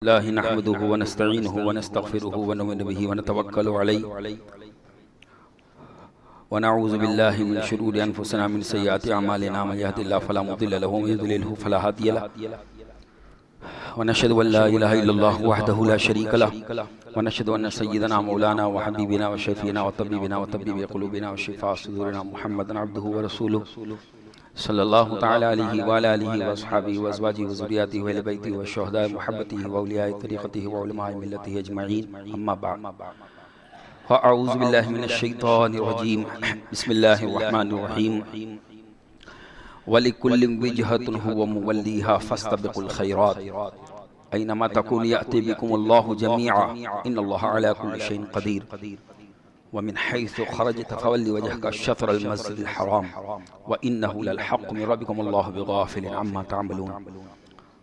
الله نحمده ونستعينه ونستغفره ونؤمن به ونتوكل عليه ونعوذ بالله من شرور أنفسنا من سيئات أعمالنا من يهد الله فلا مضل له ومن يضلل فلا هادي له ونشهد أن لا إله إلا الله وحده لا شريك له ونشهد أن سيدنا مولانا وحبيبنا وشفينا وطبيبنا وطبيب قلوبنا وشفاء صدورنا محمدا عبده ورسوله صلی اللہ تعالی علیہ وعلی آلہ واصحابہ وازواجہ وذریاتہ واہل بیتہ وشہداء محبتہ واولیاء طریقتہ وعلماء ملتہ اجمعین اما بعد فاعوذ باللہ من الشیطان الرجیم بسم اللہ الرحمن الرحیم وَلِكُلٍّ وِجْهَةٌ هُوَ مُوَلِّيهَا فَاسْتَبِقُوا الْخَيْرَاتِ أَيْنَمَا تَكُونُوا يَأْتِ بِكُمُ اللَّهُ جَمِيعًا إِنَّ اللَّهَ عَلَى كُلِّ شَيْءٍ قَدِيرٌ ومن حيث خرجت فول وجهك شطر المسجد الحرام وإنه للحق من ربكم الله بغافل عما تعملون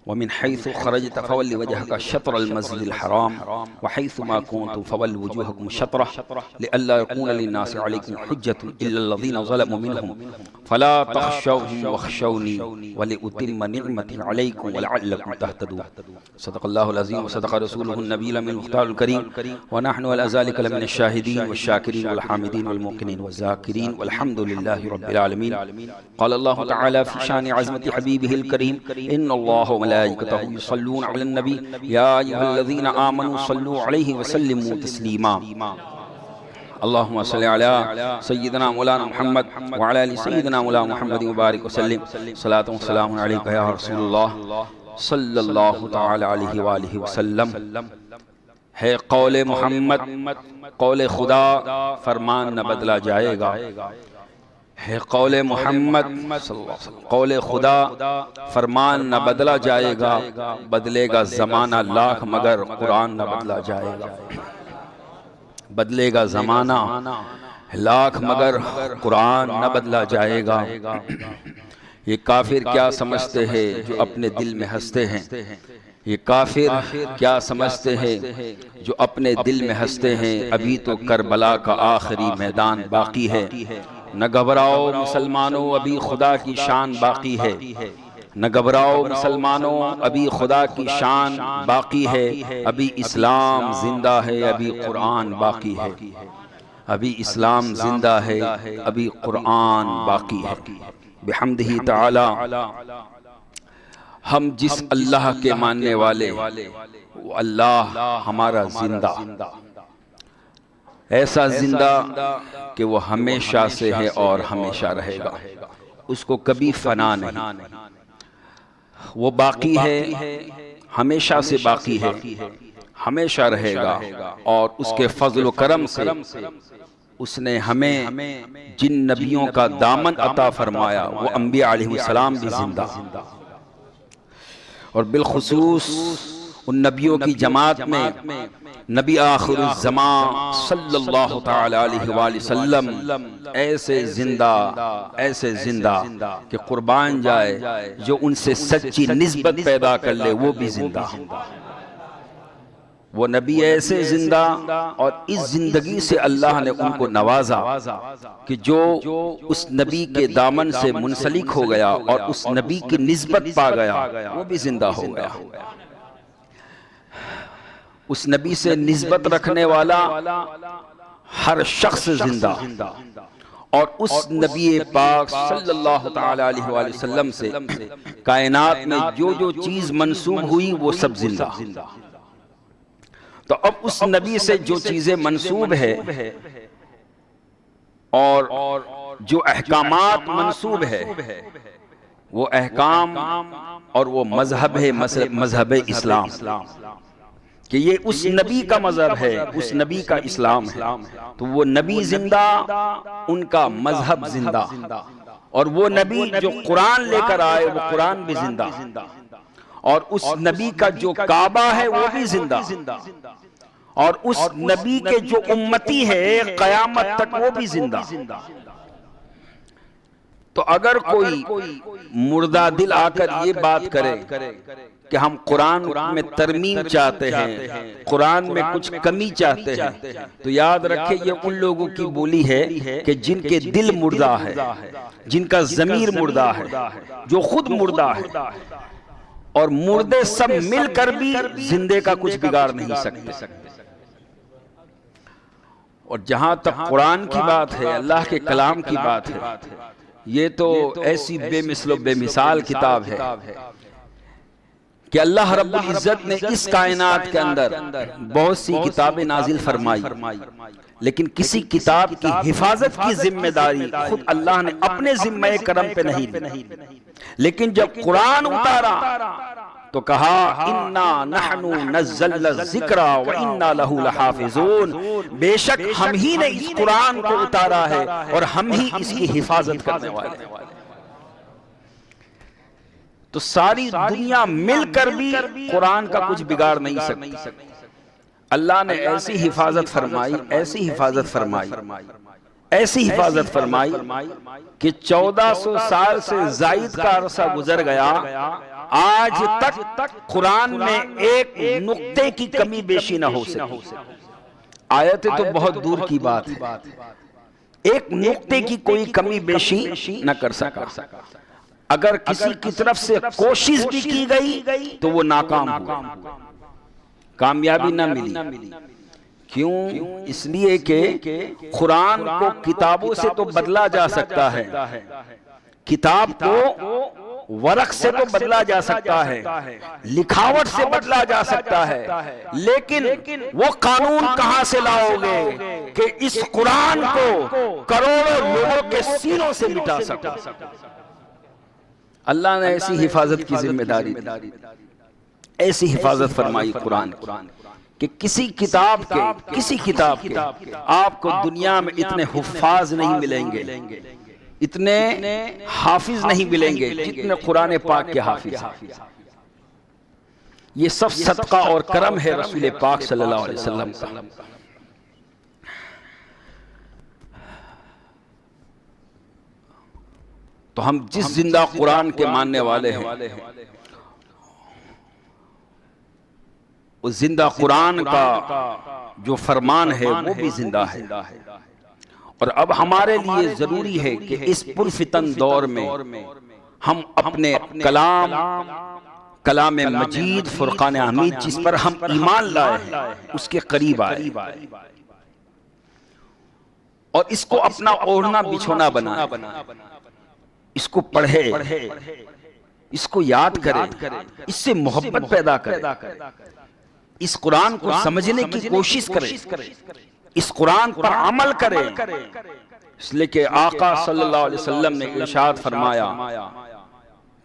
ومن حيث خرجت فول وجهك شطر المسجد الحرام وحيث ما كنتم فول وجوهكم شطره لئلا يكون للناس عليكم حجة إلا الذين ظلموا منهم فلا تخشوهم واخشوني ولأتم نعمتي عليكم ولعلكم تهتدون صدق الله العظيم وصدق رسوله النبي الأمين المختار الكريم ونحن على ذلك لمن الشاهدين والشاكرين والحامدين والموقنين والذاكرين والحمد لله رب العالمين قال الله تعالى في شان عظمة حبيبه الكريم إن الله وملائكته يصلون على النبي يا أيها الذين آمنوا صلوا عليه وسلموا تسليما اللهم صل على سيدنا مولانا محمد وعلى آل سيدنا مولانا محمد وبارك وسلم صلاة وسلام عليك يا رسول الله صلی اللہ تعالی علیہ وآلہ وسلم ہے قول محمد قول خدا فرمان نہ بدلا جائے گا ہے قول محمد قول خدا فرمان نہ بدلا جائے گا بدلے گا زمانہ لاکھ مگر قرآن نہ بدلا جائے گا بدلے گا زمانہ لاکھ مگر قرآن نہ بدلا جائے گا یہ کافر کیا سمجھتے ہیں جو اپنے دل میں ہنستے ہیں یہ کافر کیا سمجھتے ہیں جو اپنے دل میں ہنستے ہیں ابھی تو کربلا کا آخری میدان باقی ہے نہ گھبراؤ مسلمانوں ابھی خدا کی شان باقی ہے نہ گھبراؤ مسلمانوں ابھی خدا کی شان باقی ہے ابھی اسلام زندہ ہے ابھی قرآن باقی ہے ابھی اسلام زندہ ہے ابھی قرآن باقی ہے بحمدہ تعالی ہم جس اللہ کے ماننے والے وہ اللہ ہمارا زندہ ایسا زندہ کہ وہ ہمیشہ سے ہے اور ہمیشہ رہے گا اس کو کبھی فنا نہیں وہ باقی ہے ہمیشہ سے باقی ہے ہمیشہ رہے گا اور اس کے فضل و کرم سے اس نے ہمیں جن نبیوں کا دامن عطا فرمایا وہ انبیاء علیہ السلام بھی زندہ اور بالخصوص ان نبیوں کی جماعت میں نبی آخر الزمان صلی اللہ تعالی علیہ وآلہ وسلم ایسے زندہ کہ قربان جائے جو ان سے سچی نسبت پیدا کر لے وہ بھی زندہ وہ نبی ایسے زندہ اور اس زندگی سے اللہ نے ان کو نوازا کہ جو اس نبی کے دامن سے منسلک ہو گیا اور اس نبی کی نسبت پا گیا وہ بھی زندہ ہو گیا اس نبی سے نسبت رکھنے والا ہر شخص زندہ اور اس نبی پاک صلی اللہ تعالی علیہ وآلہ وسلم سے کائنات میں جو جو چیز منسوب ہوئی وہ سب زندہ تو اب اس نبی سے جو چیزیں منسوب ہے اور جو احکامات منسوب ہے وہ احکام اور وہ مذہب ہے مذہب اسلام کہ یہ اس نبی کا مذہب ہے اس نبی کا اسلام ہے تو وہ نبی زندہ ان کا مذہب زندہ اور وہ نبی جو قرآن لے کر آئے وہ قرآن بھی زندہ اور اس نبی کا جو کعبہ ہے وہ بھی زندہ اور اس نبی کے جو امتی ہے قیامت تک وہ بھی زندہ تو اگر کوئی مردہ دل آ کر یہ بات کرے کہ ہم قرآن میں ترمیم چاہتے ہیں قرآن میں کچھ کمی چاہتے ہیں تو یاد رکھیں یہ ان لوگوں کی بولی ہے کہ جن کے دل مردہ ہے جن کا ضمیر مردہ ہے جو خود مردہ ہے اور مردے سب مل کر بھی زندے کا کچھ بگاڑ نہیں سکتے۔ اور جہاں تک قرآن کی بات ہے، اللہ کے کلام کی بات ہے، یہ تو ایسی بے مثل و بے مثال کتاب ہے کہ اللہ رب العزت نے اس کائنات کے اندر بہت سی کتابیں نازل فرمائی، لیکن کسی کتاب کی حفاظت کی ذمہ داری خود اللہ نے اپنے ذمہ کرم پہ نہیں لی، لیکن جب قرآن اتارا تو کہا اِنَّا نَحْنُ نَزَّلْنَا الذِّكْرَ وَإِنَّا لَهُ لَحَافِظُونَ، بے شک ہم ہی نے اس قرآن کو اتارا ہے اور ہم ہی اس کی حفاظت کرنے والے ہیں۔ تو ساری دنیا مل کر بھی قرآن کا کچھ بگاڑ نہیں سکتی۔ اللہ نے ایسی حفاظت فرمائی، ایسی حفاظت فرمائی، ایسی حفاظت فرمائی کہ 1400 سال سے زائد کا عرصہ گزر گیا، آج تک قرآن میں ایک نقطے کی کمی بیشی نہ ہو سکی۔ آیتیں تو بہت دور کی بات ہے، ایک نقطے کی کوئی کمی بیشی نہ کر سکا۔ اگر کسی کی طرف سے کوشش بھی کی گئی تو وہ ناکام ہوا، کامیابی نہ ملی۔ کیوں؟ اس لیے کہ قرآن کو کتابوں سے تو بدلا جا سکتا ہے، کتاب کو ورق سے تو بدلا جا سکتا ہے، لکھاوٹ سے بدلا جا سکتا ہے، لیکن وہ قانون کہاں سے لاؤ گے کہ اس قرآن کو کروڑوں لوگوں کے سینوں سے مٹا سکو؟ اللہ نے ایسی حفاظت کی ذمہ داری دی، ایسی حفاظت فرمائی قرآن کی کہ کسی کتاب کے آپ کو دنیا میں اتنے حفاظ نہیں ملیں گے، اتنے حافظ نہیں ملیں گے جتنے قرآن پاک کے حافظ ہیں۔ یہ سب صدقہ اور کرم ہے رسول پاک صلی اللہ علیہ وسلم کا۔ تو ہم جس زندہ قرآن کے ماننے والے ہیں، اس زندہ قرآن کا جو فرمان ہے وہ بھی زندہ ہے، اور اب ہمارے لیے ضروری ہے کہ اس پرفتن دور میں ہم اپنے کلام مجید فرقان حمید جس پر ہم ایمان لائے ہیں اس کے قریب آئے اور اس کو اپنا اوڑھنا بچھونا بنائے، اس کو پڑھے، اس کو یاد کرے، اس سے محبت پیدا کرے، اس قرآن کو سمجھنے کی کوشش کرے، اس قرآن پر عمل کرے، اس لئے کہ آقا صلی اللہ علیہ وسلم نے ارشاد فرمایا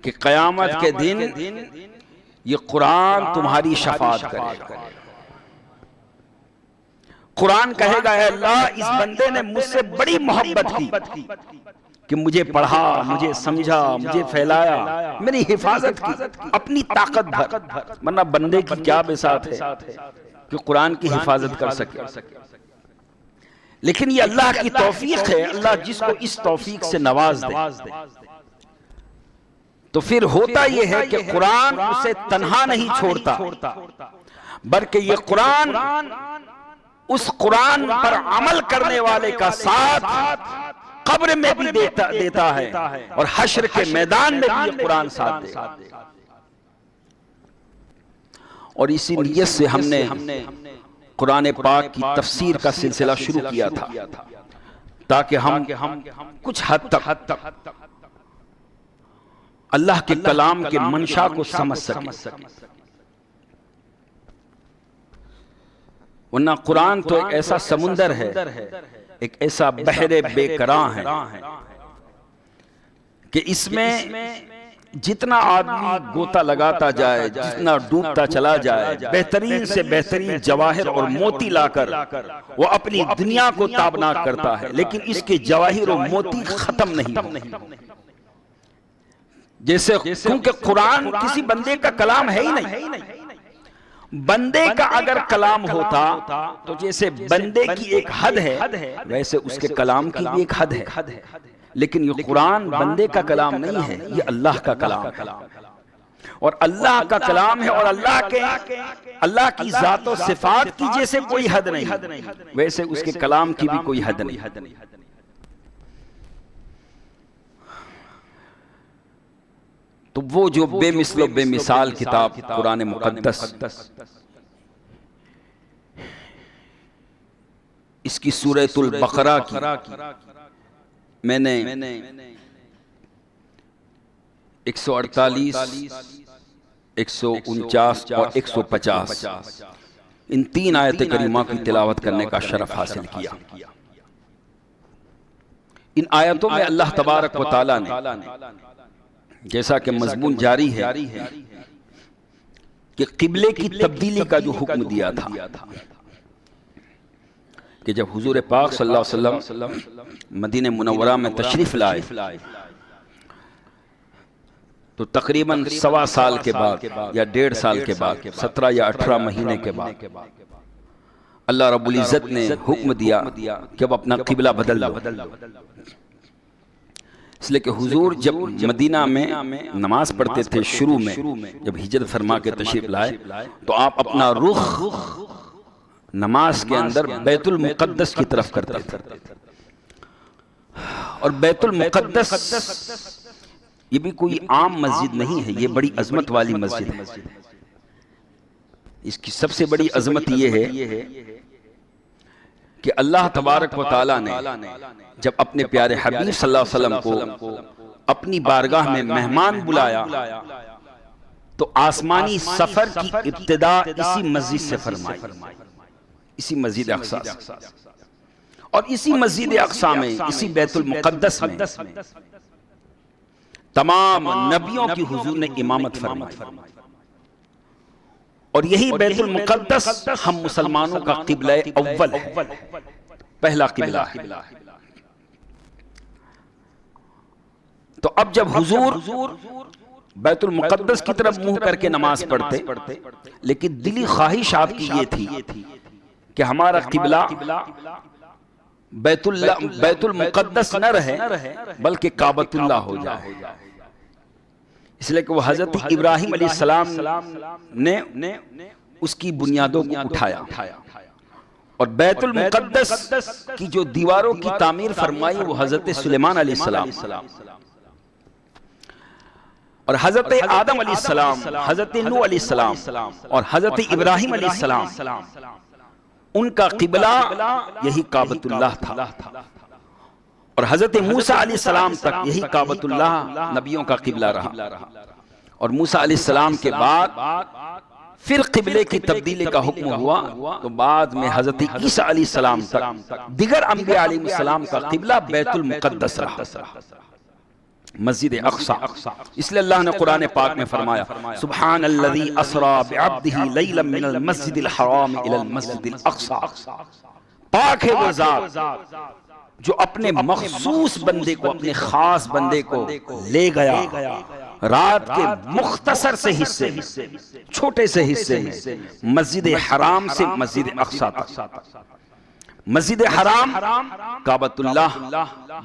کہ قیامت کے دن یہ قرآن تمہاری شفاعت کرے گا۔ قرآن کہے گا اے اللہ اس بندے نے مجھ سے بڑی محبت کی کہ مجھے پڑھا، مجھے سمجھا، مجھے پھیلایا، میری حفاظت کی اپنی طاقت بھر، ورنہ بندے کی کیا بساط ہے کہ قرآن کی حفاظت کر سکے۔ لیکن یہ اللہ کی توفیق ہے، اللہ جس کو اس توفیق سے نواز دے۔ تو پھر ہوتا یہ ہے کہ قرآن اسے تنہا نہیں چھوڑتا، بلکہ یہ قرآن اس قرآن پر عمل کرنے والے کا ساتھ قبر میں بھی دیتا ہے اور حشر کے میدان میں بھی یہ قرآن ساتھ دے۔ اور اسی نیت سے ہم نے قرآن پاک کی تفسیر کا سلسلہ شروع کیا تھا تاکہ ہم کچھ حد تک اللہ کے کلام کے منشا کو سمجھ سکیں، ورنہ قرآن تو ایک ایسا سمندر ہے، ایک ایسا بحر بے کراں ہے کہ اس میں جتنا آدمی گوتا لگاتا جائے، جتنا ڈوبتا چلا جائے، بہترین سے بہترین جواہر اور موتی لا کر وہ اپنی دنیا کو تابناک کرتا ہے، لیکن اس کے جواہر و موتی ختم نہیں ہوتے۔ جیسے کیونکہ قرآن کسی بندے کا کلام ہے ہی نہیں، بندے کا اگر کلام ہوتا تو جیسے بندے کی ایک حد ہے ویسے اس کے کلام کی بھی ایک حد ہے، لیکن یہ قرآن بندے کا کلام نہیں ہے، یہ اللہ کا کلام ہے، اور اللہ کا کلام ہے، اور اللہ کی ذات و صفات کی جیسے کوئی حد نہیں ویسے اس کے کلام کی بھی کوئی حد نہیں۔ تو وہ جو بے مثل و بے مثال کتاب قرآن مقدس، اس کی سورۃ البقرہ کی میں نے 148، 149 اور 150 ان 3 آیت کریمہ کی تلاوت کرنے کا شرف حاصل کیا۔ ان آیتوں میں اللہ تبارک و تعالی نے، جیسا کہ مضمون جاری ہے، کہ قبلے کی تبدیلی کا جو حکم دیا تھا، کہ جب حضور پاک صلی اللہ علیہ وسلم مدینہ منورہ میں تشریف لائے تو تقریباً 1.25 سال کے بعد یا 1.5 سال کے بعد، 17 یا 18 مہینے کے بعد، اللہ رب العزت نے حکم دیا کہ اب اپنا قبلہ بدل لو۔ اس لئے کہ حضور جب مدینہ میں نماز پڑھتے تھے شروع میں، جب ہجرت فرما کے تشریف لائے تو آپ اپنا رخ نماز کے اندر بیت المقدس کی طرف کرتے تھے، اور بیت المقدس یہ بھی کوئی عام مسجد نہیں ہے، یہ بڑی عظمت والی مسجد ہے۔ اس کی سب سے بڑی عظمت یہ ہے کہ اللہ تبارک و تعالیٰ نے جب اپنے پیارے حبیب صلی اللہ علیہ وسلم کو اپنی بارگاہ میں مہمان بلایا تو آسمانی سفر کی ابتدا اسی مسجد سے فرمائی، اسی مسجد اقصی، اور اسی مسجد اقصی میں، اسی بیت المقدس میں تمام نبیوں کی حضور نے امامت فرمائی، اور یہی بیت المقدس ہم مسلمانوں کا قبلہ اول ہے، پہلا قبلہ ہے۔ تو اب جب حضور بیت المقدس کی طرف منہ کر کے نماز پڑھتے، لیکن دلی خواہش آپ کی یہ تھی کہ ہمارا قبلہ بیت المقدس نہ رہے بلکہ کعبۃ اللہ ہو جائے، اس لئے کہ وہ حضرت ابراہیم علیہ السلام نے اس کی بنیادوں کو اٹھایا، اور بیت المقدس کی جو دیواروں کی تعمیر فرمائی وہ حضرت سلیمان علیہ السلام، اور حضرت آدم علیہ السلام، حضرت نوح علیہ السلام اور حضرت ابراہیم علیہ السلام، ان کا قبلہ یہی کعبۃ اللہ تھا، اور حضرت موسیٰ علیہ السلام تک یہی کعبۃ اللہ نبیوں کا قبلہ رہا، اور موسیٰ علیہ السلام کے بعد پھر قبلے کی تبدیلی کا حکم ہوا تو بعد میں حضرت عیسیٰ علیہ السلام تک دیگر انبیاء علیہ السلام کا قبلہ بیت المقدس رہا، مسجد اقصی۔ اس لئے اللہ نے قرآن پاک میں فرمایا سبحان الذی اسری بعبدہ لیلا من المسجد الحرام الى المسجد الاقصی، پاک ہے وہ ذات جو اپنے مخصوص بندے کو، اپنے خاص بندے کو لے گیا رات کے مختصر سے حصے میں، چھوٹے سے حصے میں، مسجد حرام سے مسجد اقصی تک۔ مسجد حرام کعبۃ اللہ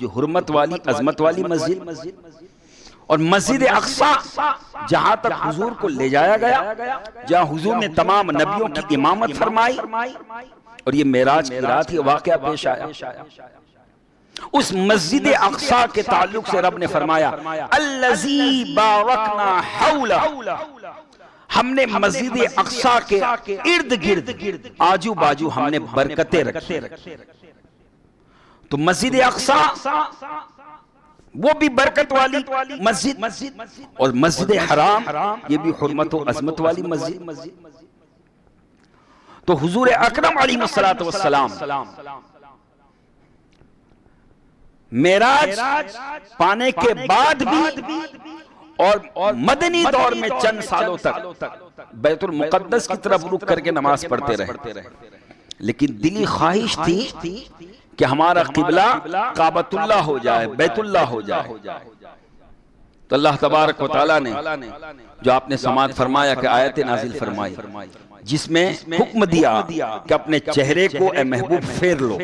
جو حرمت والی عظمت والی مسجد، اور مسجد اقصی جہاں تک حضور کو لے جایا گیا، جہاں حضور نے تمام نبیوں کی امامت فرمائی، اور یہ معراج کی رات یہ واقعہ پیش آیا۔ اس مسجد اقصی کے تعلق سے رب نے فرمایا الذی بارکنا حولہ، ہم نے مسجد اقصی کے ارد گرد آجو باجو ہم نے برکتیں رکھی، تو مسجد اقصی وہ بھی برکت والی مسجد، اور مسجد حرام یہ بھی حرمت و عظمت والی مسجد۔ تو حضور اکرم علیہ السلام معراج پانے کے بعد بھی اور مدنی دور میں چند سالوں تک بیت المقدس کی طرف رک کر کے نماز پڑھتے رہے، لیکن دلی خواہش تھی کہ ہمارا قبلہ کعبۃ اللہ ہو جائے، بیت اللہ ہو جائے۔ تو اللہ تبارک و تعالیٰ نے جو آپ نے سماعت فرمایا کہ آیت نازل فرمائی جس میں حکم دیا کہ اپنے چہرے کو اے محبوب پھیر لو،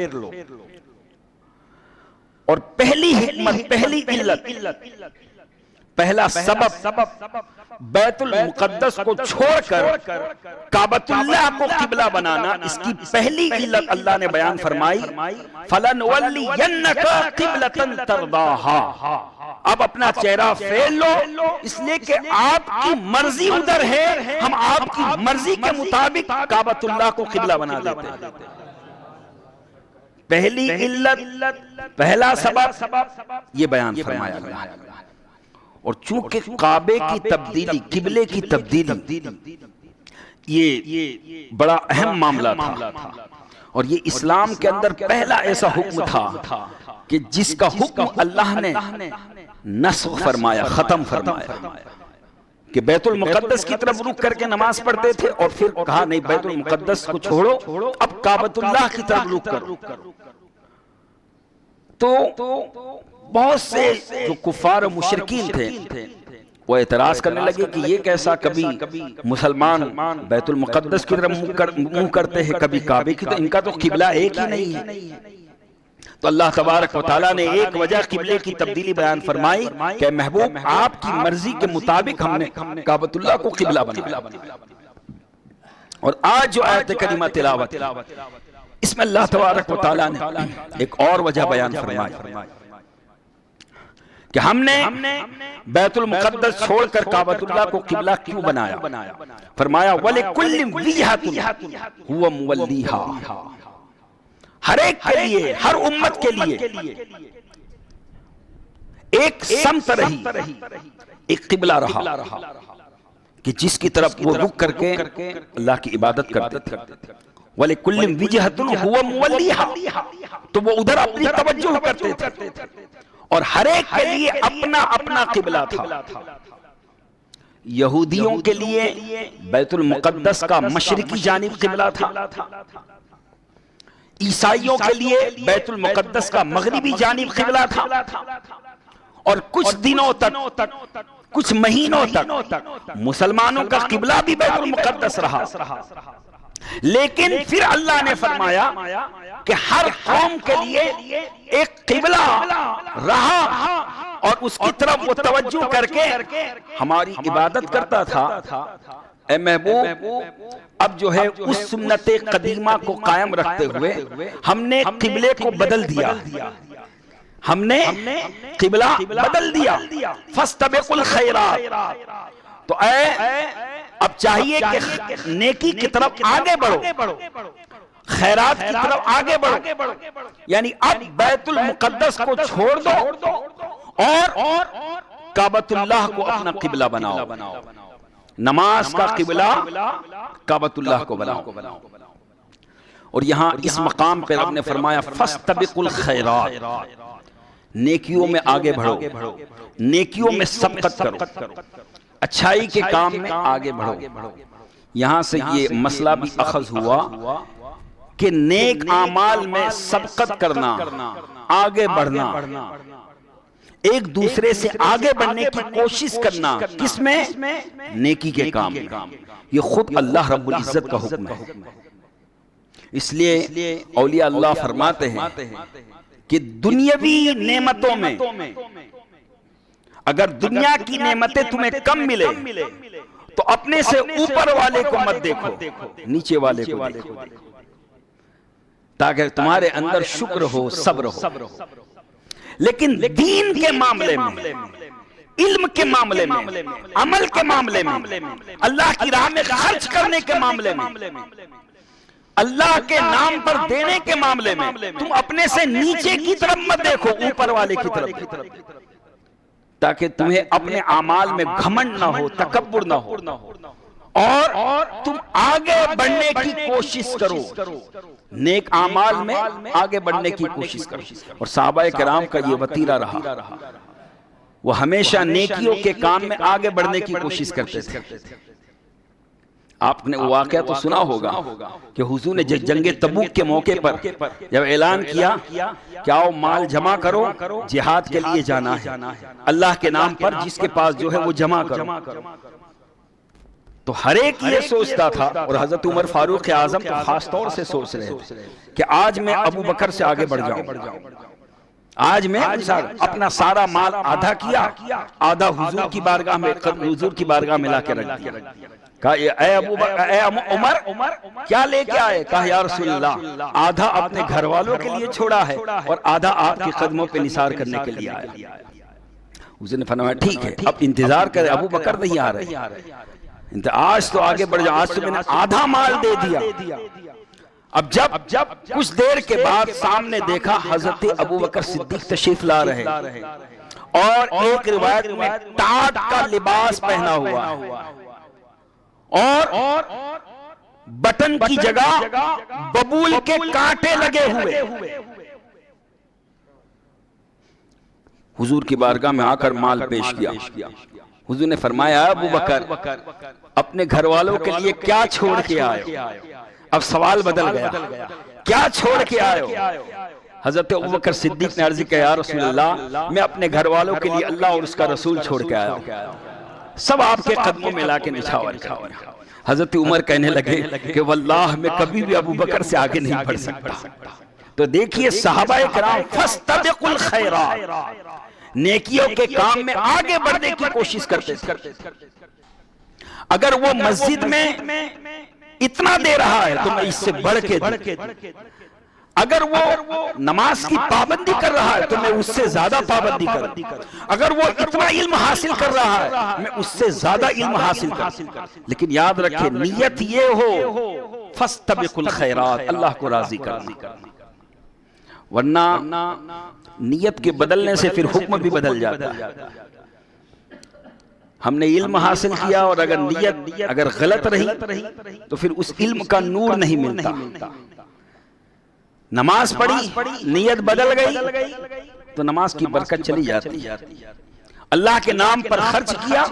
اور پہلی حکمت، پہلی علت پہلا سبب بیت المقدس کو چھوڑ کر کعبۃ اللہ کو قبلہ بنانا، اس کی پہلی علت اللہ نے بیان فرمائی فَلَنُوَلِّيَنَّكَ قِبْلَةً تَرْضَاهَا، اب اپنا چہرہ پھیر لو، اس لیے کہ آپ کی مرضی ادھر ہے، ہم آپ کی مرضی کے مطابق کعبۃ اللہ کو قبلہ بنا دیتے ہیں۔ پہلی علت، پہلا سبب یہ بیان فرمایا اللہ نے۔ اور چونکہ کعبے کی تبدیلی، قبلے کی تبدیلی یہ بڑا اہم معاملہ تھا، اور یہ اسلام کے اندر پہلا ایسا حکم تھا کہ جس کا حکم اللہ نے نسخ فرمایا، ختم فرمایا، کہ بیت المقدس کی طرف رخ کر کے نماز پڑھتے تھے، اور پھر کہا نہیں، بیت المقدس کو چھوڑو، اب کعبۃ اللہ کی طرف رخ کرو۔ تو بہت سے جو کفار و مشرکین تھے وہ اعتراض کرنے لگے کہ یہ کیسا، کبھی مسلمان بیت المقدس کی طرف منہ کرتے ہیں، کبھی کعبے کی، تو ان کا تو قبلہ ایک ہی نہیں ہے۔ تو اللہ تبارک و تعالیٰ نے ایک وجہ قبلے کی تبدیلی بیان فرمائی کہ محبوب آپ کی مرضی کے مطابق ہم نے کعبۃ اللہ کو قبلہ بنایا۔ اور آج جو آیت کریمہ تلاوت، اس میں اللہ تبارک و تعالیٰ نے ایک اور وجہ بیان فرمائی کہ ہم نے بیت المقدس چھوڑ کر کعبۃ اللہ کو قبلہ کیوں بنایا؟ فرمایا وَلِكُلٍّ وِجْهَةٌ هُوَ مُوَلِّيهَا، ہر ایک کے لیے، ہر امت کے لیے ایک سمت رہی، ایک قبلہ رہا کہ جس کی طرف وہ رخ کر کے اللہ کی عبادت کرتے تھے۔ وَلِكُلٍّ وِجْهَةٌ هُوَ مُوَلِّيهَا، تو وہ ادھر اپنی توجہ کرتے تھے، اور ہر ایک کے لیے اپنا اپنا قبلہ تھا۔ یہودیوں کے لیے بیت المقدس کا مشرقی جانب قبلہ تھا، عیسائیوں کے لیے بیت المقدس کا مغربی جانب قبلہ تھا، اور کچھ دنوں تک، کچھ مہینوں تک مسلمانوں کا قبلہ بھی بیت المقدس رہا۔ لیکن پھر اللہ نے فرمایا کہ ہر قوم کے لیے ایک قبلہ رہا، اور اس کی طرف وہ توجہ کر کے ہماری عبادت کرتا تھا۔ اے محبوب، اب جو ہے اس سنت قدیمہ کو قائم رکھتے ہوئے ہم نے قبلے کو بدل دیا، ہم نے قبلہ بدل دیا۔ فاستبقوا الخیرات، تو اب چاہیے کہ نیکی کی طرف آگے بڑھو، خیرات کی طرف آگے بڑھو، یعنی اب بیت المقدس کو چھوڑ دو اور کعبۃ اللہ کو اپنا قبلہ بناؤ، نماز کا قبلہ کعبۃ اللہ کو بناؤ۔ اور یہاں اس مقام پر رب نے فرمایا فاستبقوا الخیرات، نیکیوں میں آگے بڑھو، نیکیوں میں سبقت کرو، اچھائی کے کام میں آگے بڑھو۔ یہاں سے یہ مسئلہ بھی اخذ ہوا کہ نیک اعمال میں سبقت کرنا، آگے بڑھنا، ایک دوسرے سے آگے بڑھنے کی کوشش کرنا، کس میں؟ نیکی کے کام میں۔ یہ خود اللہ رب العزت کا حکم ہے۔ اس لیے اولیاء اللہ فرماتے ہیں کہ دنیاوی نعمتوں میں اگر دنیا کی نعمتیں تمہیں کم ملے تو اپنے سے اوپر والے کو مت دیکھو، نیچے والے کو دیکھو، تاکہ تمہارے اندر شکر ہو، صبر ہو۔ لیکن دین کے معاملے میں، علم کے معاملے میں، عمل کے معاملے میں، اللہ کی راہ میں خرچ کرنے کے معاملے میں، اللہ کے نام پر دینے کے معاملے میں تم اپنے سے نیچے کی طرف مت دیکھو، اوپر والے کی طرف، تاکہ تمہیں اپنے اعمال میں گھمنڈ نہ ہو، تکبر نہ ہو، اور تم آگے بڑھنے کی کوشش کرو، نیک اعمال میں آگے بڑھنے کی کوشش کرو۔ اور صحابہ کرام کا یہ وتیرہ رہا، وہ ہمیشہ نیکیوں کے کام میں آگے بڑھنے کی کوشش کرتے تھے۔ آپ نے وہ واقعہ تو سنا ہوگا کہ حضور نے جنگ تبوک کے موقع پر جب اعلان کیا کہ آؤ مال جمع کرو، جہاد کے لیے جانا ہے، اللہ کے نام پر جس کے پاس جو ہے وہ جمع کرو، تو ہر ایک یہ سوچتا تھا، اور حضرت عمر فاروق اعظم تو خاص طور سے سوچ رہے تھے کہ آج میں ابو بکر سے آگے بڑھ جاؤں، آج میں اپنا سارا مال آدھا کیا، آدھا حضور کی بارگاہ میں لا کے رکھ دیا. کہا اے عمر کیا لے کے آئے؟ کہا یا رسول اللہ آدھا اپنے گھر والوں کے لیے چھوڑا ہے اور آدھا آپ کے قدموں پہ نثار کرنے کے لیے آیا. حضور نے فرمایا ٹھیک ہے اب انتظار کرے، ابو بکر نہیں آ رہے، آج تو آگے بڑھ جا، آج تو میں نے آدھا مال دے دیا. اب جب کچھ دیر کے بعد سامنے دیکھا حضرت ابو بکر صدیق تشریف لا رہے اور ایک روایت میں ٹاٹ کا لباس پہنا ہوا اور بٹن کی جگہ ببول کے کانٹے لگے ہوئے. حضور کی بارگاہ میں آ کر مال پیش کیا. حضور نے فرمایا ابو بکر اپنے گھر والوں کے لیے کیا چھوڑ کے آئے؟ اب سوال بدل گیا، کیا چھوڑ کے آئے ہو؟ حضرت ابو بکر صدیق نے عرض کیا یا رسول اللہ میں اپنے گھر والوں کے لیے اللہ اور اس کا رسول چھوڑ کے آیا ہوں، سب آپ کے قدموں میں لا کے نچھاور کر دیا. حضرت عمر کہنے لگے کہ واللہ میں کبھی بھی ابو بکر سے آگے نہیں بڑھ سکتا. تو دیکھیے صحابہ کرام فاستبقوا الخیرات، نیکیوں کے کام میں آگے بڑھنے کی کوشش کرتے تھے. اگر وہ مسجد میں اتنا دے رہا ہے تو میں اس سے بڑھ کے دوں، اگر وہ نماز کی پابندی کر رہا ہے تو میں اس سے زیادہ پابندی کروں، اگر وہ اتنا علم حاصل کر رہا ہے میں اس سے زیادہ علم حاصل کروں. لیکن یاد رکھیں نیت یہ ہو فاستبقوا الخیرات، اللہ کو راضی کرنا، ورنہ نیت کے بدلنے سے پھر حکم بھی بدل جاتا ہے. ہم نے علم حاصل کیا اور اگر نیت اگر غلط رہی تو پھر اس علم کا نور نہیں ملتا. نماز پڑھی نیت بدل گئی تو نماز کی برکت چلی جاتی. اللہ کے نام پر خرچ کیا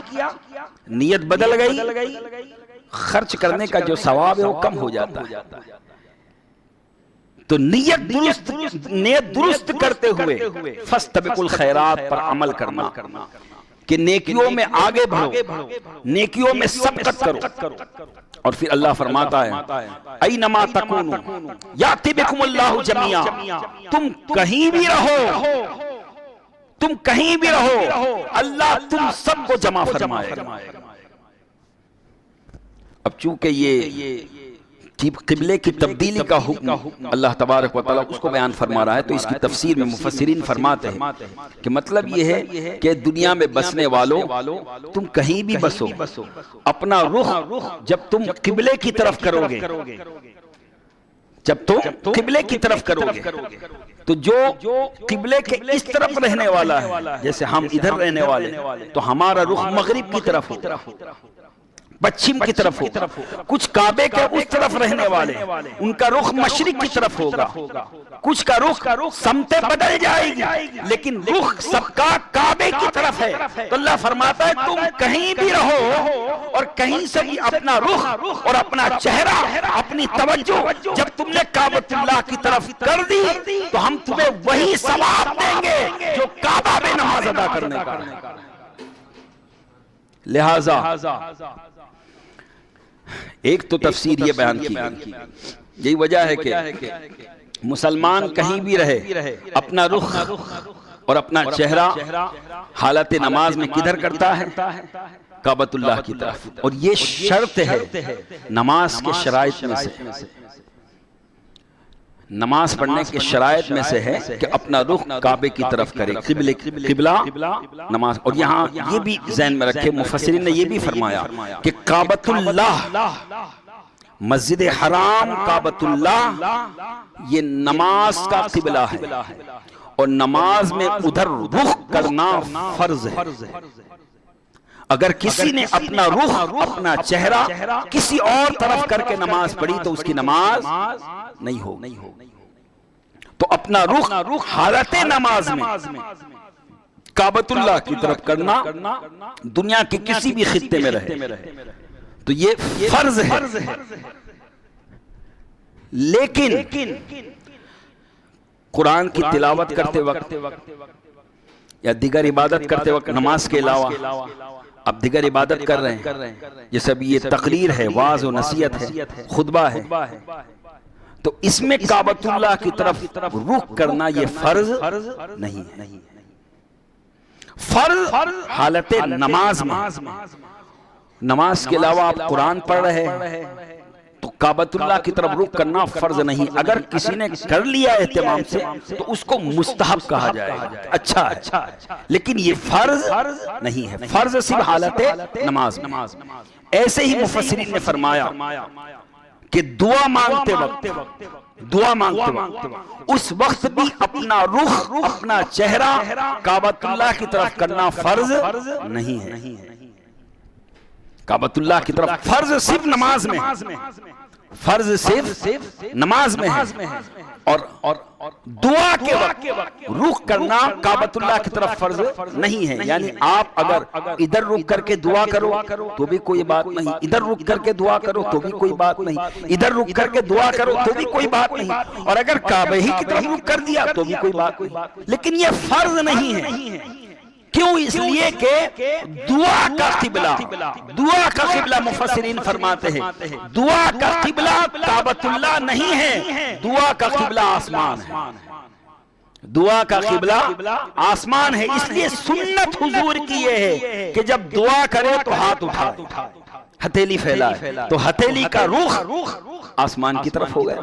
نیت بدل گئی، خرچ کرنے کا جو ثواب ہے وہ کم ہو جاتا ہے. تو نیت درست کرتے ہوئے فاستبقوا الخیرات پر عمل کرنا کہ نیکیوں میں آگے بڑھو، نیکیوں میں سبقت کرو. اور پھر اللہ فرماتا ہے اینما تکونوا یأتی بکم اللہ جمیعا، تم کہیں بھی رہو اللہ تم سب کو جمع فرمائے گا. اب چونکہ یہ قبلے کی تبدیلی کا حکم اللہ تبارک و تعالیٰ اس کو بیان فرما رہا ہے تو اس کی تفسیر میں مفسرین فرماتے ہیں کہ مطلب یہ ہے کہ دنیا میں بسنے والوں تم کہیں بھی بسو، اپنا رخ جب تم قبلے کی طرف کرو گے، تو جو قبلے کے اس طرف رہنے والا ہے، جیسے ہم ادھر رہنے والے تو ہمارا رخ مغرب کی طرف ہو، پچھم کی طرف ہو. کچھ کعبے کے اس طرف رہنے والے ان کا رخ مشرق کی طرف ہوگا، کچھ کا رخ سمتیں بدل جائے گی لیکن رخ سب کا کعبے کی طرف ہے. تو اللہ فرماتا ہے تم کہیں بھی رہو اور کہیں سے بھی اپنا رخ اور اپنا چہرہ، اپنی توجہ جب تم نے کعبۃ اللہ کی طرف کر دی تو ہم تمہیں وہی ثواب دیں گے جو کعبہ میں نماز ادا کرنے کا. لہذا ایک تو تفسیر یہ بیان کی گئی، یہی وجہ ہے کہ مسلمان کہیں بھی رہے اپنا رخ اور اپنا چہرہ حالت نماز میں کدھر کرتا ہے؟ کعبۃ اللہ کی طرف. اور یہ شرط ہے نماز کے شرائط میں سے، نماز پڑھنے کے شرائط میں سے ہے کہ اپنا رخ کعبے کی طرف کرے، قبلہ نماز. اور یہاں یہ بھی ذہن میں رکھے مفسرین نے یہ بھی فرمایا کہ کعبۃ اللہ، مسجد حرام کعبۃ اللہ یہ نماز کا قبلہ ہے اور نماز میں ادھر رخ کرنا فرض ہے. اگر کسی نے اپنا رخ، اپنا چہرہ کسی اور طرف کر کے نماز پڑھی تو اس کی نماز نہیں ہوگی. تو اپنا رخ حالت نماز میں کعبۃ اللہ کی طرف کرنا دنیا کے کسی بھی خطے میں رہے تو یہ فرض ہے. لیکن قرآن کی تلاوت کرتے وقت یا دیگر عبادت کرتے وقت نماز کے علاوہ اب دیگر عبادت کر رہے ہیں، جیسے اب یہ تقریر ہے، واعظ و نصیحت ہے، خطبہ ہے، تو اس میں کعبۃ اللہ کی طرف رخ کرنا یہ فرض نہیں ہے. فرض حالت نماز میں، نماز کے علاوہ آپ قرآن پڑھ رہے ہیں تو کعبۃ اللہ کی طرف رخ کرنا فرض نہیں. اگر کسی نے کر لیا اہتمام سے تو اس کو مستحب کہا جائے گا، اچھا ہے، لیکن یہ فرض نہیں ہے. فرض صرف حالت نماز میں. ایسے ہی مفسرین نے فرمایا کہ دعا مانگتے وقت اس وقت بھی اپنا رخ، اپنا چہرہ کعبۃ اللہ کی طرف کرنا فرض نہیں ہے. کعبۃ اللہ کی طرف فرض صرف نماز میں، فرض صرف نماز میں ہے، اور دعا کے وقت رخ کرنا کعبۃ اللہ کی طرف فرض نہیں ہے. یعنی آپ اگر ادھر رخ کر کے دعا کرو تو بھی کوئی بات نہیں، ادھر رخ کر کے دعا کرو تو بھی کوئی بات نہیں، ادھر رخ کر کے دعا کرو تو بھی کوئی بات نہیں، اور اگر کعبہ ہی کی طرف رخ کر دیا تو بھی کوئی بات نہیں. لیکن یہ فرض نہیں ہے. کیوں؟ اس لیے کہ دعا کا قبلہ مفسرین فرماتے ہیں دعا کا قبلہ کعبۃ اللہ نہیں ہے، دعا کا قبلہ آسمان ہے. دعا کا قبلہ آسمان ہے. اس لیے سنت حضور کی یہ ہے کہ جب دعا کرے تو ہاتھ اٹھائے، ہتھیلی پھیلائے، تو ہتھیلی کا رخ آسمان کی طرف ہو گیا.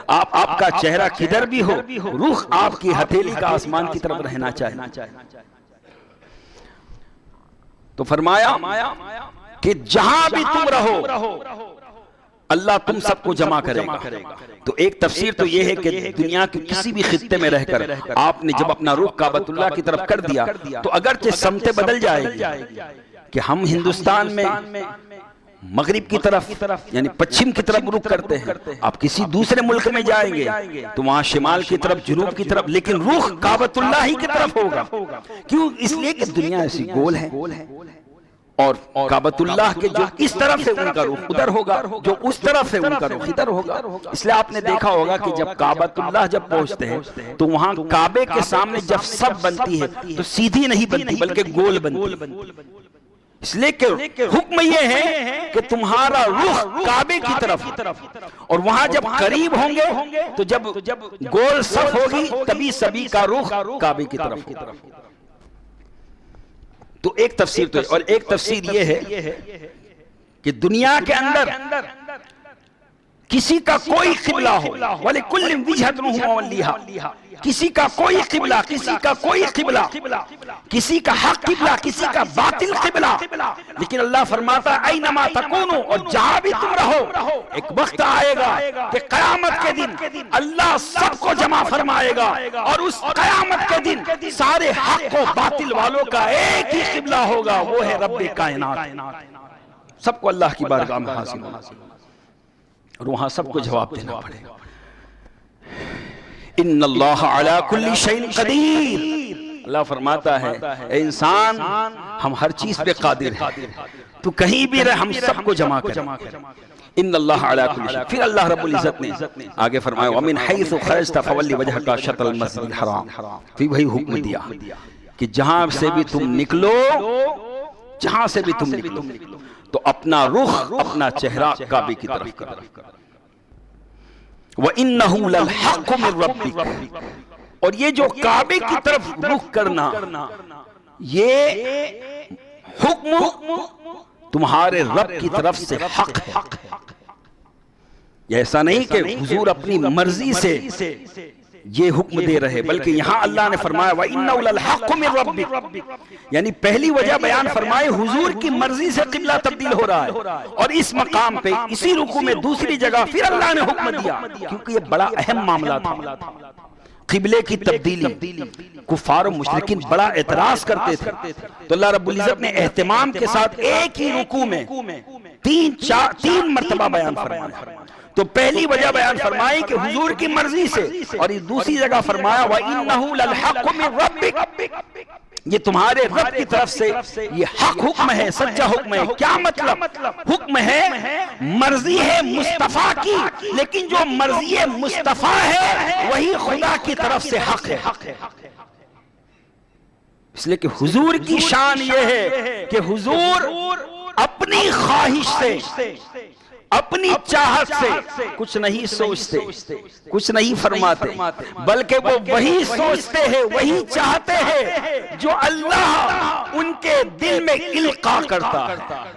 آپ کا چہرہ کدھر بھی ہو، رخ آپ کی ہتھیلی کا آسمان کی طرف رہنا چاہیے. تو فرمایا کہ جہاں بھی تم رہو اللہ تم سب کو جمع کرے گا. تو ایک تفسیر تو یہ ہے کہ دنیا کے کسی بھی خطے میں رہ کر آپ نے جب اپنا رخ کعبۃ اللہ کی طرف کر دیا تو اگرچہ سمتیں بدل جائے گی کہ ہم ہندوستان میں مغرب کی طرف یعنی پچھم کی طرف رخ کرتے ہیں، آپ کسی دوسرے ملک میں جائیں گے تو وہاں شمال کی طرف، جنوب کی طرف، لیکن رخ کعبۃ اللہ ہی کی طرف ہوگا. کیوں؟ اس لیے کہ دنیا ایسی گول ہے، اور کعبۃ اللہ کے جو اس طرف سے ان کا رخ ادھر ہوگا، جو اس طرف سے ان کا رخ ادھر ہوگا. اس لیے آپ نے دیکھا ہوگا کہ جب کعبۃ اللہ جب پہنچتے ہیں تو وہاں کعبے کے سامنے جب سب بنتی ہے تو سیدھی نہیں بنتی بلکہ گول بنتی. اس لیے کہ حکم یہ ہے کہ تمہارا رخ کعبے کی طرف، اور وہاں جب قریب ہوں گے تو جب گول صف ہوگی تبھی سبھی کا رخ کعبے کی طرف ہوگا. تو ایک تفسیر تو، اور ایک تفسیر یہ ہے کہ دنیا کے اندر کسی کا کوئی قبلہ ہو، وَلِكُلٍّ وِجْهَةٌ هُوَ مُوَلِّيهَا، کسی کا کوئی قبلہ، کسی کا کوئی قبلہ، کسی کا حق قبلہ، کسی کا باطل قبلہ، لیکن اللہ فرماتا ہے اَيْنَمَا تَكُونُوا، اور جہاں بھی تم رہو ایک وقت آئے گا کہ قیامت کے دن اللہ سب کو جمع فرمائے گا، اور اس قیامت کے دن سارے حق و باطل والوں کا ایک ہی قبلہ ہوگا، وہ ہے رب کائنات. سب کو اللہ کی بارگاہ میں حاضر ہونا اور وہاں سب کو جواب دینا پڑے گا. ان اللہ علی کل شیء قدیر، اللہ فرماتا ہے اے انسان ہم ہر چیز پہ قادر ہیں، تو کہیں بھی رہ ہم سب کو جمع کر. ان اللہ علی کل شیء. پھر اللہ رب العزت نے آگے فرمایا ومن حیث خرجت فولی وجہک شطر المسجد الحرام. پھر وہی حکم دیا کہ جہاں سے بھی تم نکلو، جہاں سے بھی تم نکلو تو اپنا رخ، اپنا چہرہ کعبے کی طرف کرو. وَإِنَّهُ لَلْحَقُّ مِن رَبِّكَ، اور یہ جو کعبے کی طرف رخ کرنا یہ حکم تمہارے رب کی طرف سے حق ہے. یہ ایسا نہیں کہ حضور اپنی مرضی سے یہ حکم دے رہے، بلکہ یہاں اللہ نے فرمایا وَإِنَّهُ لَلْحَقُّ مِن رَبِّكَ، یعنی پہلی وجہ بیان فرمائے حضور کی مرضی سے قبلہ تبدیل ہو رہا ہے، اور اس مقام پہ اسی رکوع میں دوسری جگہ پھر اللہ نے حکم دیا، کیونکہ یہ بڑا اہم معاملہ تھا. قبلے کی تبدیلی کفار و مشرکین بڑا اعتراض کرتے تھے، تو اللہ رب العزت نے اہتمام کے ساتھ ایک ہی رکوع میں تین مرتبہ بیان فرمایا. تو پہلی وجہ بیان فرمائی کہ حضور کی مرضی سے، اور اس دوسری جگہ فرمایا وَإِنَّهُ لَلْحَقُّ مِن رَبِّكَ، یہ تمہارے رب کی طرف سے یہ حق حکم ہے، سچا حکم ہے. کیا مطلب؟ حکم ہے، مرضی ہے مصطفیٰ کی، لیکن جو مرضی مصطفیٰ ہے وہی خدا کی طرف سے حق ہے. اس لیے کہ حضور کی شان یہ ہے کہ حضور اپنی خواہش سے اپنی چاہت سے کچھ نہیں سوچتے، کچھ نہیں فرماتے، بلکہ وہ وہی سوچتے ہیں، وہی چاہتے ہیں جو اللہ ان کے دل میں القاء کرتا ہے۔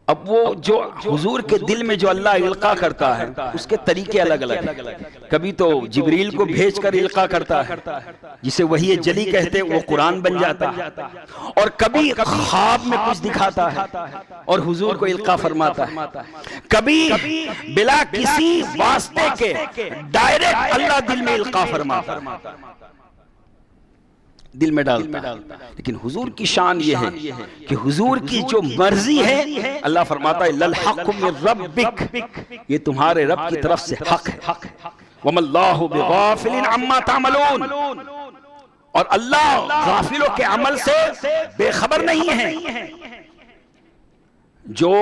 اب وہ جو حضور کے دل میں جو اللہ القاء کرتا ہے اس کے طریقے الگ الگ ہیں۔ کبھی تو جبریل کو بھیج کر القاء کرتا ہے جسے وحی جلی کہتے ہیں، وہ قرآن بن جاتا ہے، اور کبھی خواب میں کچھ دکھاتا ہے اور حضور کو القاء فرماتا ہے، کبھی بلا کسی واسطے کے ڈائریکٹ اللہ دل میں القاء فرماتا ہے، دل میں ڈالتا ہے۔ لیکن حضور کی شان یہ ہے کہ حضور کی جو مرضی ہے اللہ فرماتا ہے للحق من ربک، یہ تمہارے رب کی طرف سے حق ہے، وما اللہ بغافل عما تعملون، اور اللہ غافلوں کے عمل سے بے خبر نہیں ہے۔ جو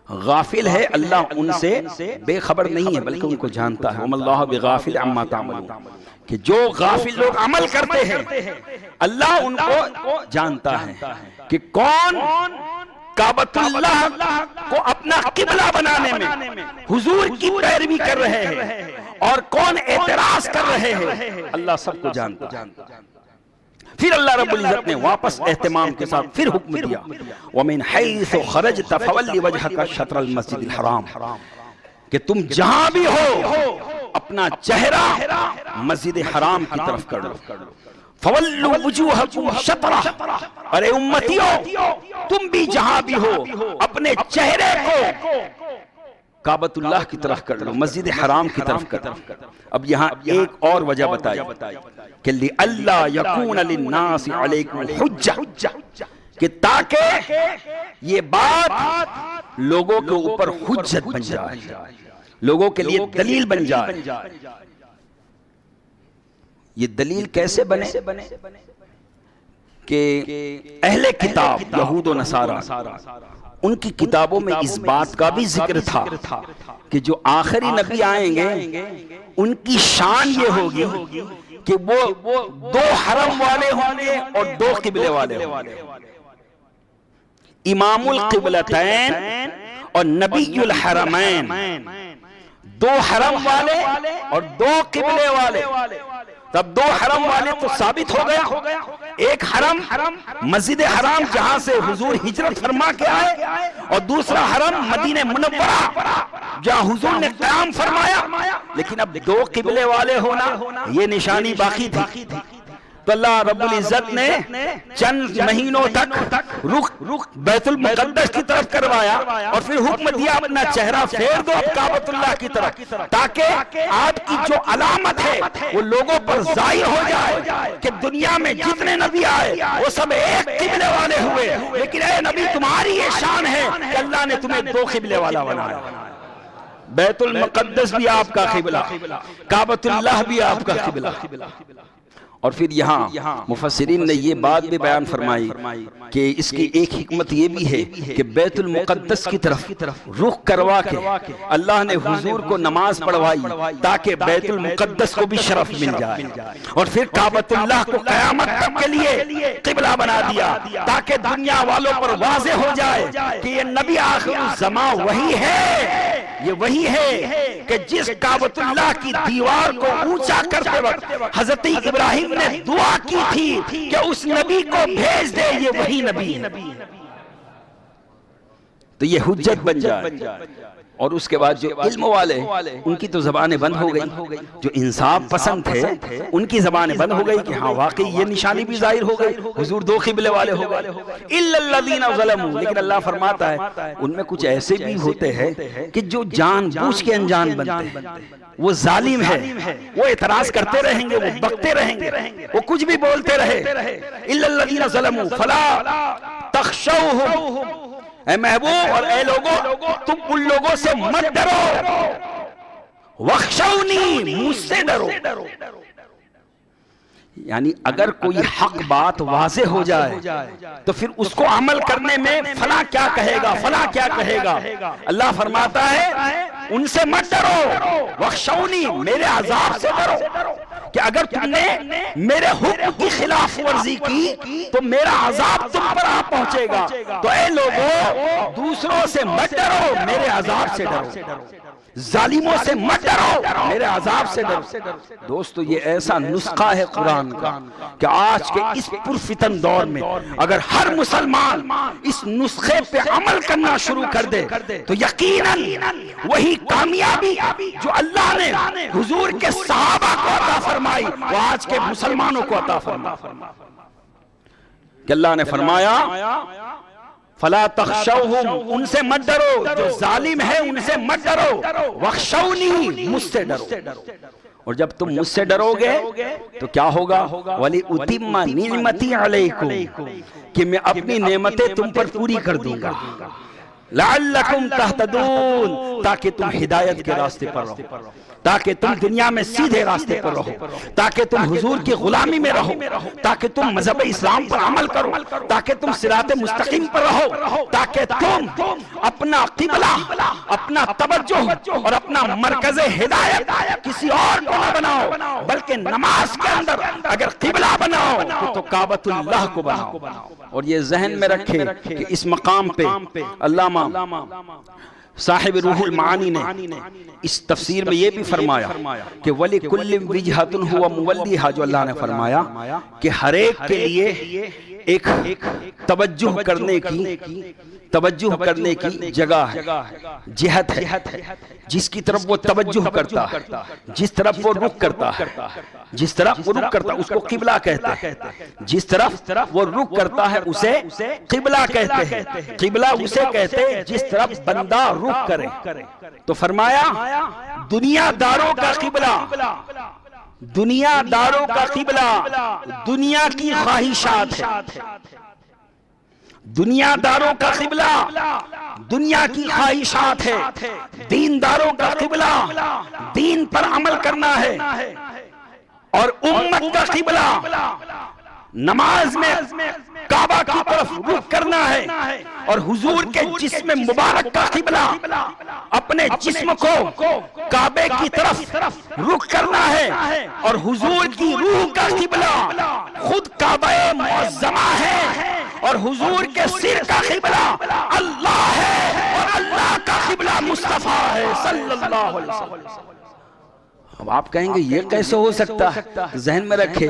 غافل ہے اللہ ان سے بے خبر نہیں ہے بلکہ ان کو جانتا ہے، وما اللہ بغافل عما تعملون، کہ جو غافل لوگ عمل کرتے ہیں اللہ ان کو جانتا ہے کہ کون کعبۃ اللہ کو اپنا قبلہ بنانے میں حضور کی پیروی کر رہے ہیں اور کون اعتراض کر رہے ہیں، اللہ سب کو جانتا ہے۔ پھر اللہ رب العزت نے واپس اہتمام کے ساتھ پھر حکم دیا وَمِنْ حَيْثُ خَرَجْتَ فَوَلِّ وَجْهَكَ شَطْرَ الْمَسْجِدِ الْحَرَامِ، کہ تم جہاں بھی ہو اپنا چہرہ مسجد حرام کی طرف کرو۔ فَوَلُّوا وُجُوهَكُمْ شَطْرَهُ، ارے امتیوں تم بھی جہاں بھی ہو اپنے چہرے کو کعبۃ اللہ کی طرف کر لو، مسجد حرام کی طرف کر لو۔ اب یہاں ایک اور وجہ بتائی کہ لِأَلَّا يَكُونَ لِلنَّاسِ عَلَيْكُمْ الْحُجَّةُ، کہ تاکہ یہ بات لوگوں کے اوپر حجت بن جائے، لوگوں کے لیے دلیل بن جائے۔ یہ دلیل کیسے بنے کہ اہل کتاب یہود و نصارہ ان کی کتابوں میں اس بات کا بھی ذکر تھا کہ جو آخری نبی آئیں گے ان کی شان یہ ہوگی کہ وہ دو حرم والے ہوں گے اور دو قبلے والے ہوں گے، امام القبلتین اور نبی الحرمین، دو حرم والے اور دو قبلے والے۔ تب دو حرم والے تو ثابت ہو گیا، ایک حرم مسجد حرام جہاں سے حضور ہجرت فرما کے آئے، اور دوسرا حرم مدینہ منورہ جہاں حضور نے قیام فرمایا۔ لیکن اب دو قبلے والے ہونا یہ نشانی باقی تھی، تو اللہ رب العزت نے چند مہینوں تک رخ بیت المقدس کی طرف کروایا اور پھر حکم دیا اپنا چہرہ پھیر دو اب کعبۃ اللہ کی طرف، تاکہ آپ کی جو علامت ہے وہ لوگوں پر ظاہر ہو جائے کہ دنیا میں جتنے نبی آئے وہ سب ایک قبلے والے ہوئے، لیکن اے نبی تمہاری یہ شان ہے کہ اللہ نے تمہیں دو قبلے والا بنایا، بیت المقدس بھی آپ کا قبلہ، کعبۃ اللہ بھی آپ کا قبلہ۔ اور پھر یہاں مفسرین نے یہ بات بھی بیان فرمائی کہ اس کی ایک حکمت یہ بھی ہے کہ بیت المقدس کی طرف رخ کروا کے اللہ نے حضور کو نماز پڑھوائی تاکہ بیت المقدس کو بھی شرف مل جائے، اور پھر کعبۃ اللہ کو قیامت تک کے لیے قبلہ بنا دیا تاکہ دنیا والوں پر واضح ہو جائے کہ یہ نبی آخر الزمان وہی ہے، یہ وہی ہے کہ جس کعبۃ اللہ کی دیوار کو اونچا کرتے وقت حضرت ابراہیم نے دعا کی تھی کہ اس نبی کو بھیج دے، یہ وہی نبی ہے، تو یہ حجت بن جائے۔ اور اس کے بعد جو علم والے ان کی تو زبانیں بند ہو گئی، جو انصاف پسند تھے ان کی زبانیں بند ہو گئی کہ ہاں واقعی یہ نشانی بھی ظاہر ہو گئی، حضور دو قبلے والے ہو گئے، الا الذین ظلموا، لیکن اللہ فرماتا ہے ان میں کچھ ایسے بھی ہوتے ہیں کہ جو جان بوجھ کے انجان بنتے ہیں، وہ ظالم ہے، وہ اعتراض کرتے رہیں گے، وہ بکتے رہیں گے، وہ کچھ بھی بولتے رہے، الا الذین ظلموا فلا تخشوہم، اے محبوب اور اے لوگوں تم ان لوگوں سے مت ڈرو، وخشونی، مجھ سے ڈرو۔ یعنی اگر کوئی حق بات واضح ہو جائے تو پھر اس کو عمل کرنے میں فلاں کیا کہے گا، فلاں کیا کہے گا، اللہ فرماتا ہے ان سے مت ڈرو، وخشونی، میرے عذاب سے ڈرو، کہ اگر تم نے میرے حکم کی خلاف ورزی کی تو میرا عذاب تم پر آ پہنچے گا. تو اے لوگو دوسروں سے مت ڈرو، میرے عذاب سے ڈرو. ظالموں سے مت ڈرو، میرے عذاب سے ڈرو. دوستو یہ ایسا نسخہ ہے قرآن کا کہ آج کے اس پرفتن دور میں اگر ہر مسلمان اس نسخے پہ عمل کرنا شروع کر دے تو یقیناً وہی کامیابی جو اللہ نے حضور کے صحابہ کو عطا فرمائی وہ آج کے مسلمانوں کو عطا فرمائی. کہ اللہ نے فرمایا فلا تخشوہم، ان سے مت ڈرو، جو ظالم ہے ان سے مت ڈرو، وخشونی، مجھ سے ڈرو. اور جب تم مجھ سے ڈرو گے تو کیا ہوگا؟ وَلِأُتِمَّ نِعْمَتِي عَلَيْكُمْ، کہ میں اپنی نعمتیں تم پر پوری کر دوں گا. لَعَلَّكُمْ تَهْتَدُونَ، تاکہ تم ہدایت کے راستے پر رہو، تاکہ تم دنیا میں سیدھے راستے پر رہو، تاکہ تم حضور کی غلامی میں رہو، تاکہ تم مذہب اسلام پر عمل کرو، تاکہ تم صراط مستقیم پر رہو، تاکہ تم اپنا قبلہ، اپنا توجہ اور اپنا مرکز ہدایت کسی اور کو نہ بناؤ، بلکہ نماز کے اندر اگر قبلہ بناؤ تو کعبۃ اللہ کو بناؤ. اور یہ ذہن میں رکھے کہ اس مقام پہ علامہ صاحب روح المعانی نے اس تفسیر میں یہ بھی فرمایا کہ وَلِكُلِّ وِجْهَةٌ هُوَ مُوَلِّيهَا، جو اللہ نے فرمایا کہ ہر ایک کے لیے ایک توجہ کرنے کی جگہ ہے، جہت ہے، جس کی طرف وہ توجہ کرتا ہے، جس طرف وہ رخ کرتا ہے، جس طرف وہ رخ کرتا ہے اس کو قبلہ کہتے ہیں. جس طرف وہ رخ کرتا ہے اسے قبلہ کہتے ہیں. قبلہ اسے کہتے ہیں جس طرف بندہ رخ کرے. تو فرمایا دنیا داروں کا قبلہ، دنیا داروں کا قبلہ دنیا کی خواہشات ہے. دنیا داروں کا قبلہ دنیا کی خواہشات ہے. دینداروں کا قبلہ دین پر عمل کرنا ہے. اور امت کا قبلہ نماز میں کعبہ کی طرف رخ کرنا ہے. اور حضور کے جسم مبارک کا قبلہ اپنے جسم کو کعبے کی طرف رخ کرنا ہے. اور حضور کی روح کا قبلہ خود کعبہ معظمہ ہے. اور حضور کے سر کا قبلہ اللہ ہے، اور اللہ کا قبلہ مصطفیٰ ہے صلی اللہ علیہ وسلم. اب آپ کہیں گے یہ کیسے ہو سکتا ہے؟ ذہن میں رکھے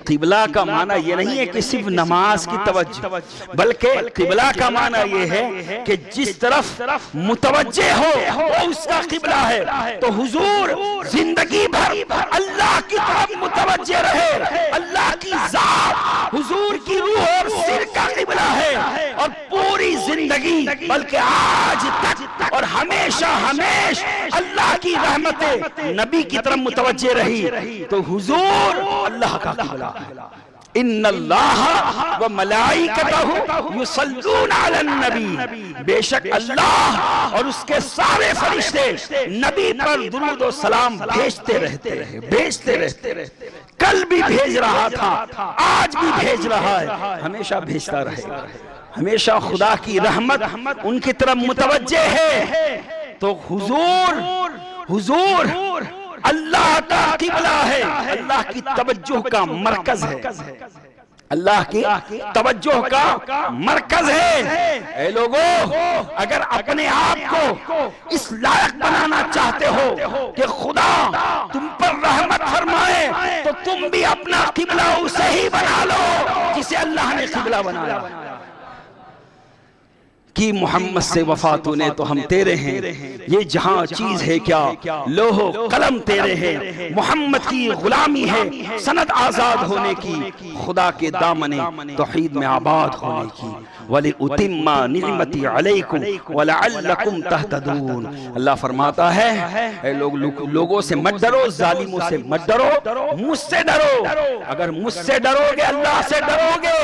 قبلہ کا معنی یہ نہیں ہے کہ صرف نماز کی توجہ، بلکہ قبلہ کا معنی یہ ہے کہ جس طرف متوجہ ہو وہ اس کا قبلہ ہے. تو حضور زندگی بھر اللہ کی طرف متوجہ رہے. اللہ کی ذات حضور کی روح اور سر کا قبلہ ہے. اور پوری زندگی بلکہ آج تک اور ہمیشہ اللہ کی رحمتیں نبی کی طرف متوجہ رہی. تو حضور اللہ کا قبلہ ہے. ان اللہ و ملائکتہ یصلون علی النبی، بے شک اللہ اور اس کے سارے فرشتے نبی پر درود و سلام بھیجتے رہتے. کل بھی بھیج رہا تھا، آج بھی بھیج رہا ہے، ہمیشہ بھیجتا رہے گا. ہمیشہ خدا کی رحمت ان کی طرف متوجہ ہے. تو حضور اللہ کا قبلہ ہے، اللہ کی توجہ کا مرکز ہے، اللہ کی توجہ کا مرکز ہے. اے لوگو اگر اپنے آپ کو اس لائق بنانا چاہتے ہو کہ خدا تم پر رحمت فرمائے تو تم بھی اپنا قبلہ اسے ہی بنا لو جسے اللہ نے قبلہ بنایا. کی محمد سے وفات نے تو ہم تیرے ہیں، یہ جہاں چیز ہے کیا لوح و قلم تیرے ہیں. محمد کی غلامی ہے سند آزاد ہونے کی، خدا کے دامن توحید میں آباد ہونے کی. وَلِأُتِمَّ نِعْمَتِي عَلَيْكُمْ وَلَعَلَّكُمْ تَهْتَدُونَ. اللہ فرماتا ہے اے لوگوں سے مت ڈرو، ظالموں سے مت ڈرو، مجھ سے ڈرو. اگر مجھ سے ڈرو گے اللہ سے ڈرو گے.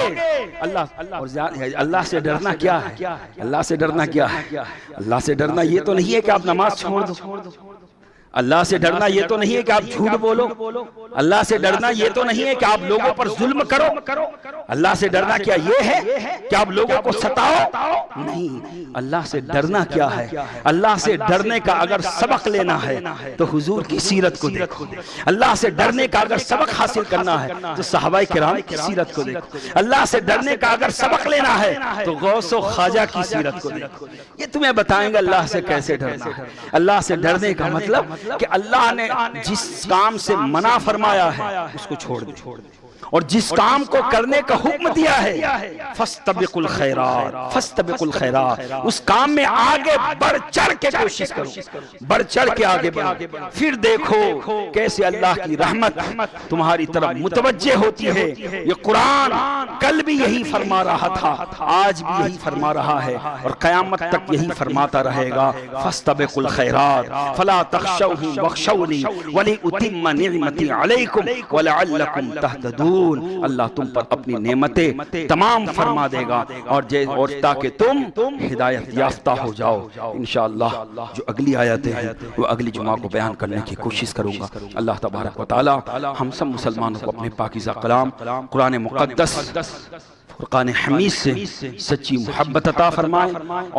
اللہ سے ڈرنا کیا ہے؟ اللہ سے ڈرنا کیا ہے؟ اللہ سے ڈرنا یہ تو نہیں ہے کہ آپ نماز چھوڑ دو. اللہ سے ڈرنا یہ تو نہیں ہے کہ آپ جھوٹ بولو، اللہ سے ڈرنا یہ تو نہیں ہے کہ آپ لوگوں پر ظلم کرو، اللہ سے ڈرنا کیا یہ ہے کہ آپ لوگوں کو ستاؤ؟ نہیں، اللہ سے ڈرنا کیا ہے؟ اللہ سے ڈرنے کا اگر سبق لینا ہے تو حضور کی سیرت کو دیکھو، اللہ سے ڈرنے کا اگر سبق حاصل کرنا ہے تو صحابہ کرام کی سیرت کو دیکھو، اللہ سے ڈرنے کا اگر سبق لینا ہے تو غوث و خواجہ کی سیرت کو دیکھو۔ یہ تمہیں بتائیں گے اللہ سے کیسے ڈرنا ہے۔ اللہ سے ڈرنے کا مطلب کہ اللہ نے جس کام سے منع فرمایا ہے اس کو چھوڑ دے، اور جس کام کو کرنے کا حکم دیا ہے فاستبقوا الخیرات، فاستبقوا الخیرات، اس کام میں آگے بڑھ چڑھ کے کوشش کرو، بڑھ چڑھ کے آگے بڑھو، پھر دیکھو کیسے اللہ کی رحمت تمہاری طرف متوجہ ہوتی ہے۔ یہ قرآن کل بھی یہی فرما رہا تھا، آج بھی یہی فرما رہا ہے، اور قیامت تک یہی فرماتا رہے گا۔ فاستبقوا الخیرات فلا تخشوهم واخشونی ولأتم نعمتی علیکم ولعلکم تہتدون۔ اللہ تم پر اپنی نعمتیں تمام فرما دے گا، اور تاکہ تم ہدایت یافتہ ہو جاؤ۔ انشاءاللہ جو اگلی آیتیں ہیں وہ اگلی جمعہ کو بیان کرنے کی کوشش کروں گا۔ اللہ تبارک و تعالی ہم سب مسلمانوں کو اپنے پاکیزہ کلام قرآن مقدس فرقان حمید سے سچی محبت عطا فرمائے، اور